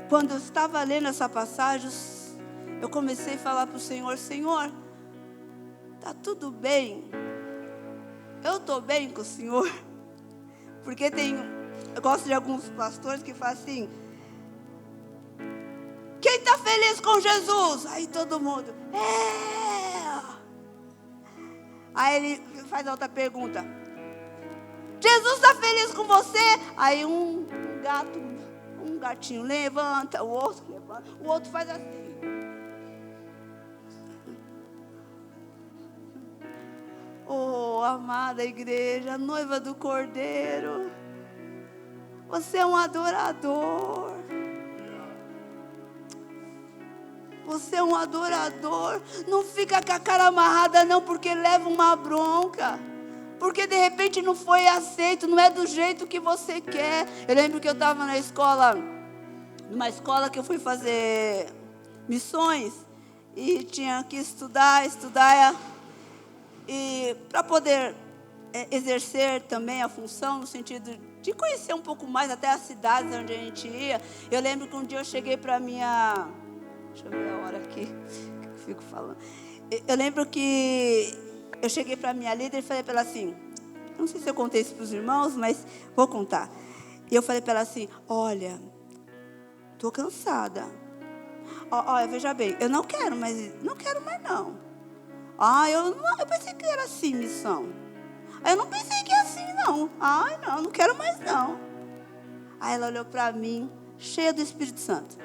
Quando eu estava lendo essa passagem, eu comecei a falar para o Senhor: Senhor, está tudo bem? Eu estou bem com o Senhor? Porque eu gosto de alguns pastores que falam assim: quem está feliz com Jesus? Aí todo mundo: Aí ele faz outra pergunta: Jesus está feliz com você? Aí um gatinho levanta, o outro levanta, o outro faz assim. Oh, amada igreja, noiva do Cordeiro, você é um adorador. Você é um adorador. Não fica com a cara amarrada não, porque leva uma bronca. Porque de repente não foi aceito, não é do jeito que você quer. Eu lembro que eu estava na escola, numa escola que eu fui fazer missões. E tinha que estudar. E para poder exercer também a função, no sentido de conhecer um pouco mais até as cidades onde a gente ia. Eu lembro que um dia eu cheguei para minha... Deixa eu ver a hora aqui que eu fico falando. Eu lembro que eu cheguei para a minha líder e falei para ela assim... Não sei se eu contei isso para os irmãos, mas vou contar. E eu falei para ela assim: olha, estou cansada. Olha, veja bem, eu não quero mais não. Eu pensei que era assim, missão. Eu não pensei que era assim, não. Não quero mais não. Aí ela olhou para mim, cheia do Espírito Santo.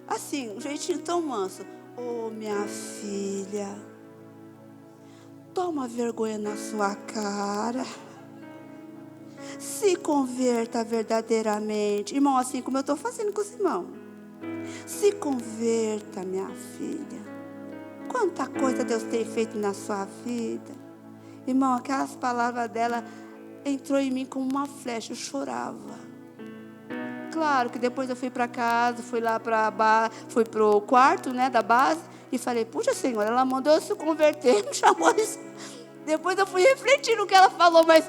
Assim, um jeitinho tão manso. Ô, minha filha, toma vergonha na sua cara. Se converta verdadeiramente. Irmão, assim como eu estou fazendo com os irmãos. Se converta, minha filha. Quanta coisa Deus tem feito na sua vida. Irmão, aquelas palavras dela entrou em mim como uma flecha. Eu chorava. Claro que depois eu fui para casa, fui lá fui pro quarto, né, da base, e falei, puxa, Senhor, ela mandou eu se converter, me chamou isso. Depois eu fui refletir no que ela falou, mas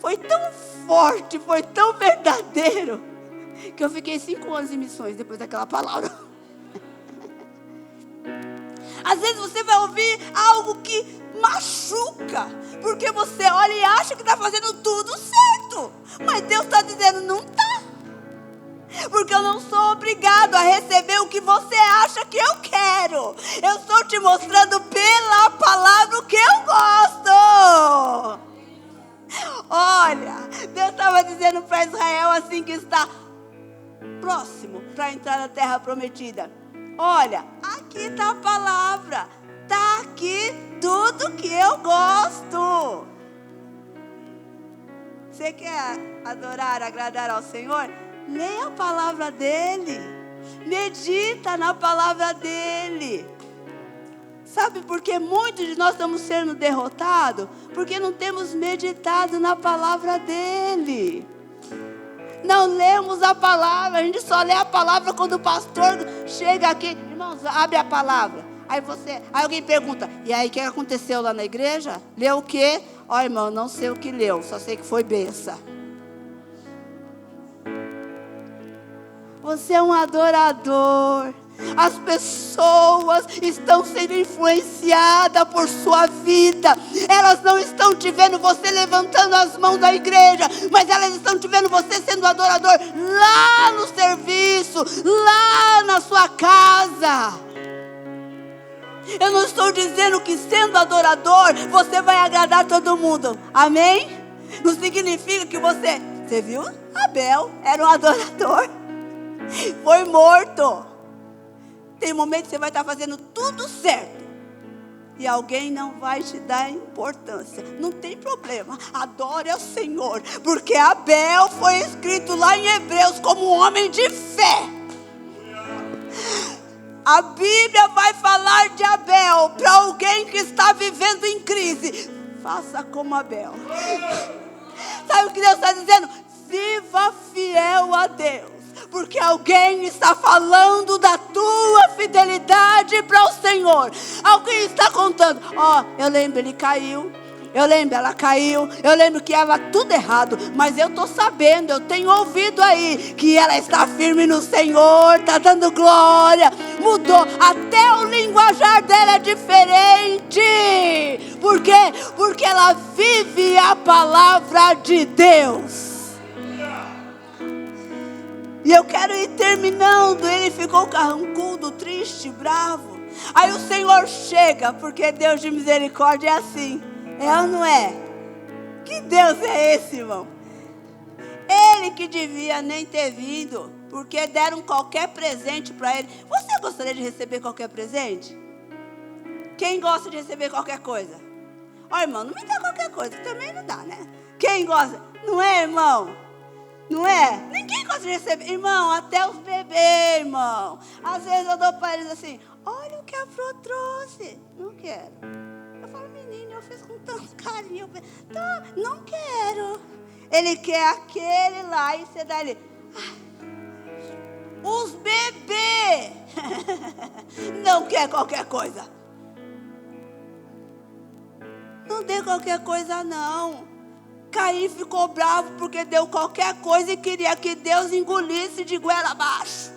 foi tão forte, foi tão verdadeiro, que eu fiquei 5 anos em missões depois daquela palavra. Às vezes você vai ouvir algo que machuca, porque você olha e acha que está fazendo tudo certo, mas Deus está dizendo, não está. Porque eu não sou obrigado a receber o que você acha que eu quero. Eu estou te mostrando pela palavra o que eu gosto. Olha, Deus estava dizendo para Israel assim que está próximo para entrar na terra prometida. Olha, aqui está a palavra. Está aqui tudo que eu gosto. Você quer adorar, agradar ao Senhor? Leia a palavra dele. Medita na palavra dele. Sabe por que muitos de nós estamos sendo derrotados? Porque não temos meditado na palavra dele. Não lemos a palavra. A gente só lê a palavra quando o pastor chega aqui. Irmãos, abre a palavra. Aí alguém pergunta, e aí o que aconteceu lá na igreja? Leu o quê? Ó, irmão, não sei o que leu, só sei que foi benção. Você é um adorador. As pessoas estão sendo influenciadas por sua vida. Elas não estão te vendo você levantando as mãos da igreja, mas elas estão te vendo você sendo adorador lá no serviço, lá na sua casa. Eu não estou dizendo que sendo adorador você vai agradar todo mundo. Amém? Não significa que você viu? Abel era um adorador. Foi morto. Tem momentos que você vai estar fazendo tudo certo e alguém não vai te dar importância. Não tem problema. Adore ao Senhor, porque Abel foi escrito lá em Hebreus como um homem de fé. A Bíblia vai falar de Abel para alguém que está vivendo em crise. Faça como Abel. Sabe o que Deus está dizendo? Viva fiel a Deus. Porque alguém está falando da tua fidelidade para o Senhor. Alguém está contando. Eu lembro, ele caiu. Eu lembro, ela caiu. Eu lembro que estava tudo errado. Mas eu estou sabendo, eu tenho ouvido aí que ela está firme no Senhor. Está dando glória. Mudou. Até o linguajar dela é diferente. Por quê? Porque ela vive a palavra de Deus. E eu quero ir terminando. Ele ficou carrancudo, triste, bravo. Aí o Senhor chega, porque Deus de misericórdia é assim. É ou não é? Que Deus é esse, irmão? Ele que devia nem ter vindo, porque deram qualquer presente para ele. Você gostaria de receber qualquer presente? Quem gosta de receber qualquer coisa? Irmão, não me dá qualquer coisa, também não dá, né? Quem gosta? Não é, irmão? Não é? Ninguém gosta de receber. Irmão, até os bebês, irmão. Às vezes eu dou para eles assim, olha o que a Flor trouxe. Não quero. Eu falo, menino, eu fiz com tanto carinho. Tá, não quero. Ele quer aquele lá e você dá ele. Os bebês não quer qualquer coisa. Não dê qualquer coisa, não. Caim ficou bravo porque deu qualquer coisa e queria que Deus engolisse de goela abaixo.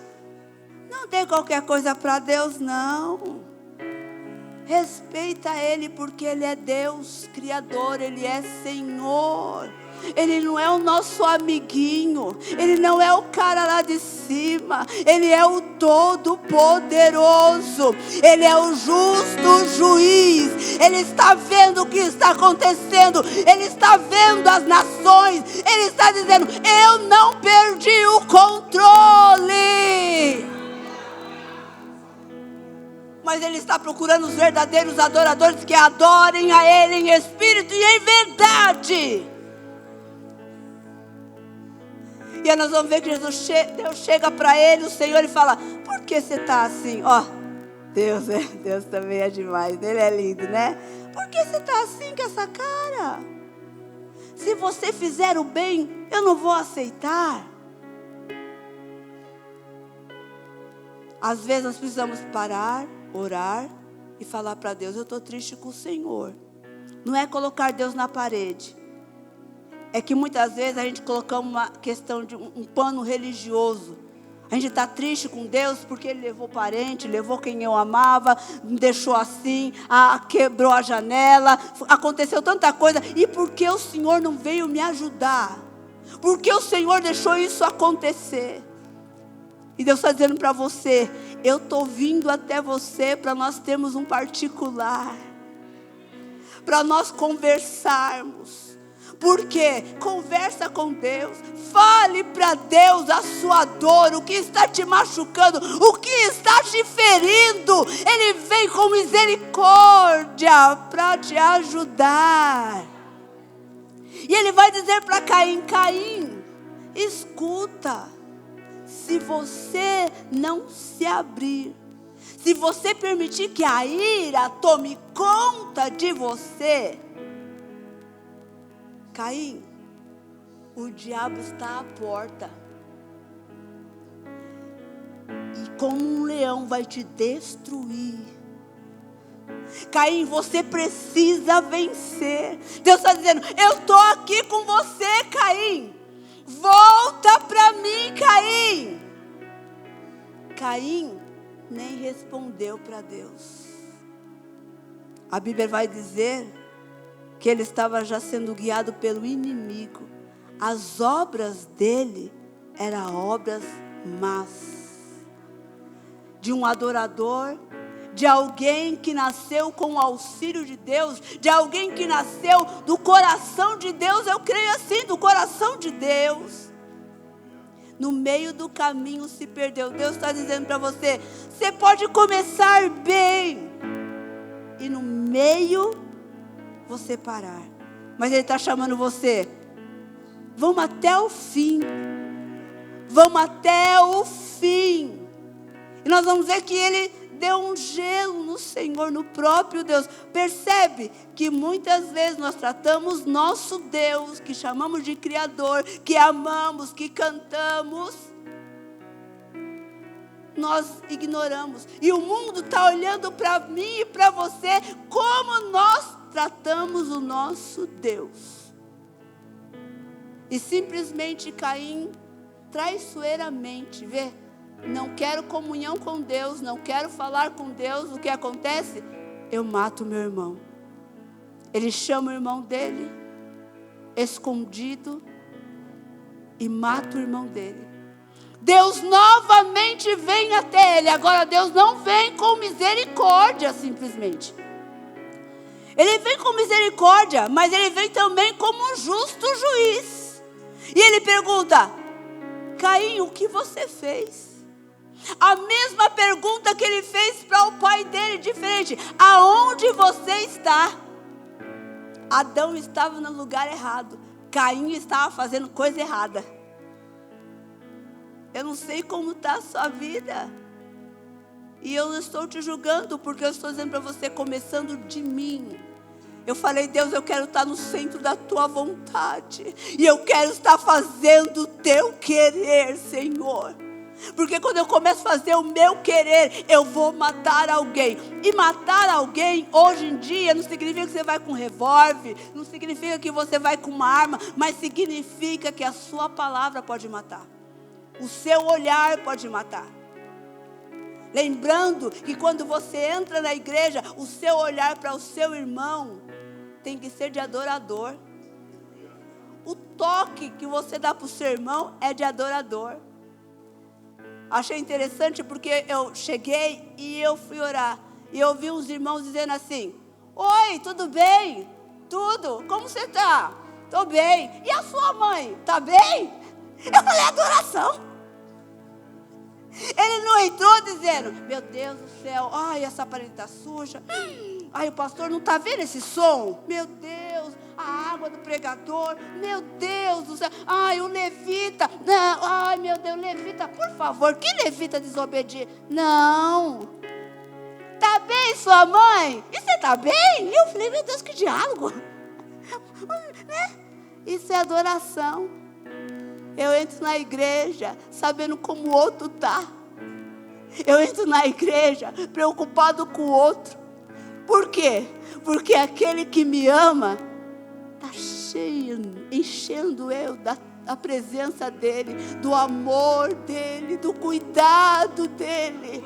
Não dê qualquer coisa para Deus, não. Respeita Ele, porque Ele é Deus, Criador, Ele é Senhor. Ele não é o nosso amiguinho. Ele não é o cara lá de cima. Ele é o Todo-Poderoso. Ele é o justo juiz. Ele está vendo o que está acontecendo. Ele está vendo as nações. Ele está dizendo, eu não perdi o controle. Mas Ele está procurando os verdadeiros adoradores que adorem a Ele em espírito e em verdade. E aí nós vamos ver que Deus chega para ele, o Senhor, e fala, por que você está assim? Deus também é demais, Ele é lindo, né? Por que você está assim com essa cara? Se você fizer o bem, eu não vou aceitar. Às vezes nós precisamos parar, orar e falar para Deus: eu estou triste com o Senhor. Não é colocar Deus na parede. É que muitas vezes a gente colocamos uma questão de um pano religioso. A gente está triste com Deus porque Ele levou parente, levou quem eu amava, me deixou assim, quebrou a janela, aconteceu tanta coisa. E por que o Senhor não veio me ajudar? Por que o Senhor deixou isso acontecer? E Deus está dizendo para você: eu estou vindo até você para nós termos um particular, para nós conversarmos. Por quê? Conversa com Deus, fale para Deus a sua dor, o que está te machucando, o que está te ferindo. Ele vem com misericórdia para te ajudar. E Ele vai dizer para Caim: Caim, escuta, se você não se abrir, se você permitir que a ira tome conta de você, Caim, o diabo está à porta e como um leão vai te destruir. Caim, você precisa vencer. Deus está dizendo: eu estou aqui com você, Caim. Volta para mim, Caim. Caim nem respondeu para Deus. A Bíblia vai dizer que ele estava já sendo guiado pelo inimigo. As obras dele eram obras más. De um adorador, de alguém que nasceu com o auxílio de Deus, de alguém que nasceu do coração de Deus. Eu creio assim, do coração de Deus. No meio do caminho se perdeu. Deus está dizendo para você: você pode começar bem e no meio você parar. Mas Ele está chamando você: vamos até o fim. Vamos até o fim. E nós vamos ver que Ele deu um gelo no Senhor, no próprio Deus. Percebe que muitas vezes nós tratamos nosso Deus, que chamamos de Criador, que amamos, que cantamos, nós ignoramos. E o mundo está olhando para mim e para você como nós tratamos o nosso Deus. E simplesmente Caim, traiçoeiramente, vê, não quero comunhão com Deus, não quero falar com Deus. O que acontece? Eu mato meu irmão. Ele chama o irmão dele, escondido, e mata o irmão dele. Deus novamente vem até ele. Agora Deus não vem com misericórdia simplesmente. Ele vem com misericórdia, mas Ele vem também como um justo juiz. E Ele pergunta: Caim, o que você fez? A mesma pergunta que Ele fez para o pai dele, diferente: aonde você está? Adão estava no lugar errado, Caim estava fazendo coisa errada. Eu não sei como está a sua vida, e eu não estou te julgando, porque eu estou dizendo para você, começando de mim. Eu falei: Deus, eu quero estar no centro da tua vontade, e eu quero estar fazendo o teu querer, Senhor. Porque quando eu começo a fazer o meu querer, eu vou matar alguém. E matar alguém, hoje em dia, não significa que você vai com um revólver, não significa que você vai com uma arma, mas significa que a sua palavra pode matar. O seu olhar pode matar. Lembrando que quando você entra na igreja, o seu olhar para o seu irmão tem que ser de adorador. O toque que você dá para o seu irmão é de adorador. Achei interessante porque eu cheguei e eu fui orar. E eu vi uns irmãos dizendo assim: oi, tudo bem? Tudo? Como você está? Estou bem. E a sua mãe? Está bem? Eu falei: adoração. Ele não entrou dizendo: meu Deus do céu, ai, essa parede está suja. Ai, o pastor não está vendo esse som? Meu Deus, a água do pregador. Meu Deus do céu. Ai, o levita. Não, ai, meu Deus, levita, por favor. Que levita desobediente? Não. Está bem, sua mãe? E você está bem? E eu falei: meu Deus, que diálogo. Isso é adoração. Eu entro na igreja sabendo como o outro está. Eu entro na igreja preocupado com o outro. Por quê? Porque aquele que me ama está enchendo eu da presença dele, do amor dele, do cuidado dele.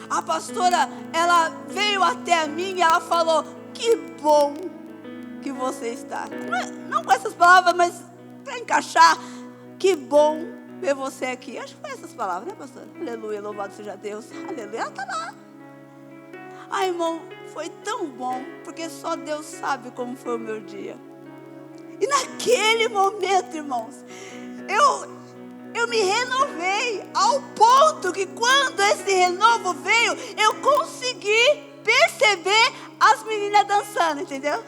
A pastora, ela veio até mim e ela falou: que bom que você está. Não com essas palavras, mas para encaixar, que bom ver você aqui. Acho que foi essas palavras, né, pastora? Aleluia, louvado seja Deus. Aleluia, ela está lá. Ai, irmão, foi tão bom, porque só Deus sabe como foi o meu dia. E naquele momento, irmãos, eu me renovei, ao ponto que quando esse renovo veio, eu consegui perceber as meninas dançando, entendeu?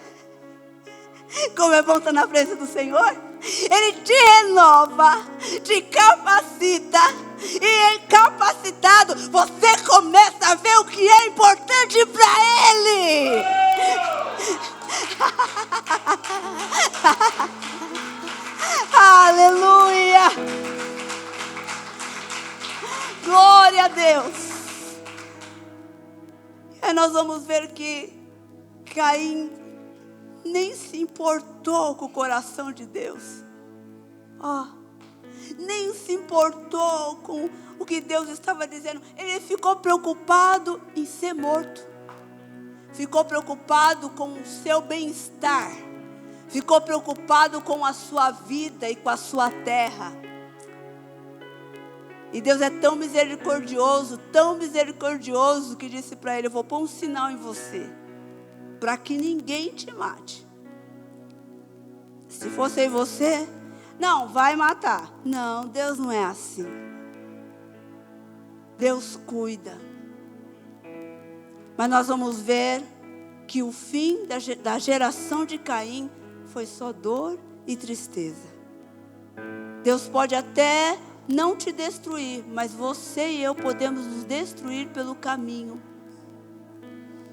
Como é bom estar na presença do Senhor. Ele te renova, te capacita, e capacitado, você começa a ver o que é importante para Ele. Aleluia! Glória a Deus! E nós vamos ver que Caim nem se importou com o coração de Deus. Nem se importou com o que Deus estava dizendo. Ele ficou preocupado em ser morto. Ficou preocupado com o seu bem-estar. Ficou preocupado com a sua vida e com a sua terra. E Deus é tão misericordioso que disse para ele: eu vou pôr um sinal em você, para que ninguém te mate. Se fosse em você, não, vai matar. Não, Deus não é assim. Deus cuida. Mas nós vamos ver que o fim da geração de Caim foi só dor e tristeza. Deus pode até não te destruir, mas você e eu podemos nos destruir pelo caminho.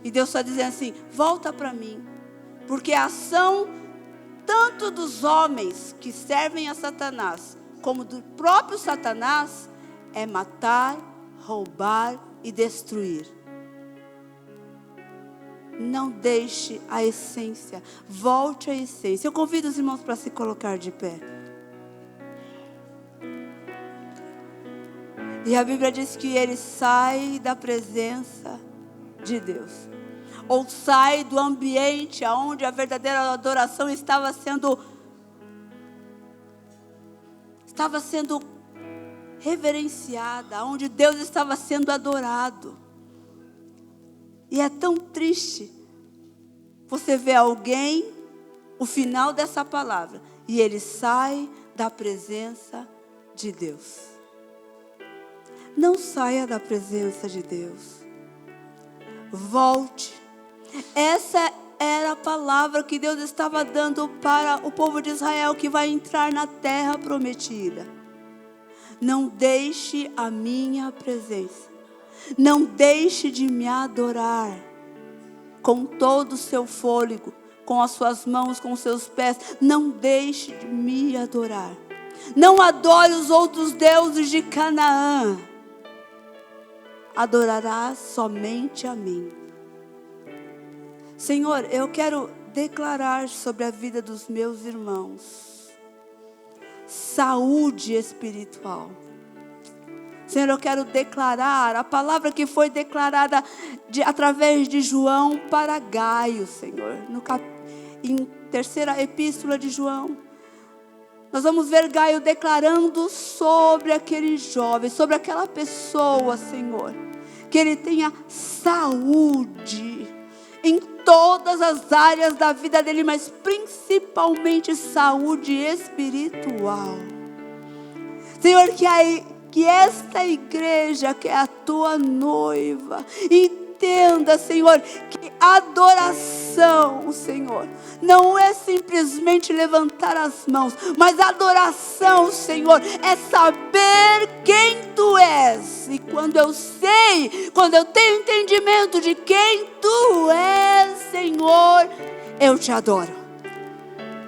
E Deus está dizendo assim: volta para mim. Porque a ação tanto dos homens que servem a Satanás, como do próprio Satanás, é matar, roubar e destruir. Não deixe a essência, volte à essência. Eu convido os irmãos para se colocar de pé. E a Bíblia diz que ele sai da presença de Deus, ou sai do ambiente onde a verdadeira adoração estava sendo reverenciada, onde Deus estava sendo adorado. E é tão triste você ver alguém, o final dessa palavra, e ele sai da presença de Deus. Não saia da presença de Deus. Volte. Essa era a palavra que Deus estava dando para o povo de Israel que vai entrar na terra prometida. Não deixe a minha presença. Não deixe de me adorar com todo o seu fôlego, com as suas mãos, com os seus pés. Não deixe de me adorar. Não adore os outros deuses de Canaã. Adorarás somente a mim. Senhor, eu quero declarar sobre a vida dos meus irmãos saúde espiritual. Senhor, eu quero declarar a palavra que foi declarada através de João para Gaio, Senhor. Em terceira epístola de João, nós vamos ver Gaio declarando sobre aquele jovem, sobre aquela pessoa, Senhor, que ele tenha saúde em todas as áreas da vida dele, mas principalmente saúde espiritual. Senhor, que esta igreja, que é a tua noiva, entenda, Senhor, que adoração, Senhor, não é simplesmente levantar as mãos, mas adoração, Senhor, é saber quem tu és. E quando eu sei, quando eu tenho entendimento de quem tu és, Senhor, eu te adoro.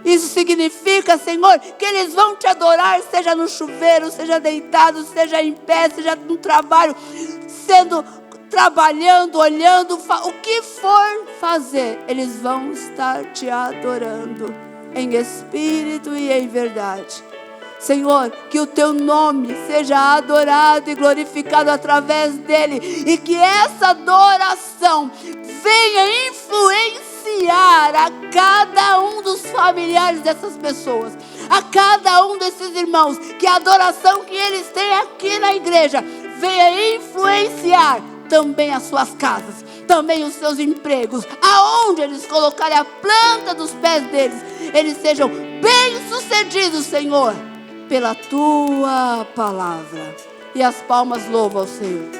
Isso significa, Senhor, que eles vão te adorar, seja no chuveiro, seja deitado, seja em pé, seja no trabalho, trabalhando, olhando, o que for fazer, eles vão estar te adorando em espírito e em verdade. Senhor, que o teu nome seja adorado e glorificado através dele, e que essa adoração venha influenciar a cada um dos familiares dessas pessoas, a cada um desses irmãos, que a adoração que eles têm aqui na igreja venha influenciar também as suas casas, também os seus empregos, aonde eles colocarem a planta dos pés deles, eles sejam bem-sucedidos, Senhor, pela tua palavra. E as palmas louvam ao Senhor.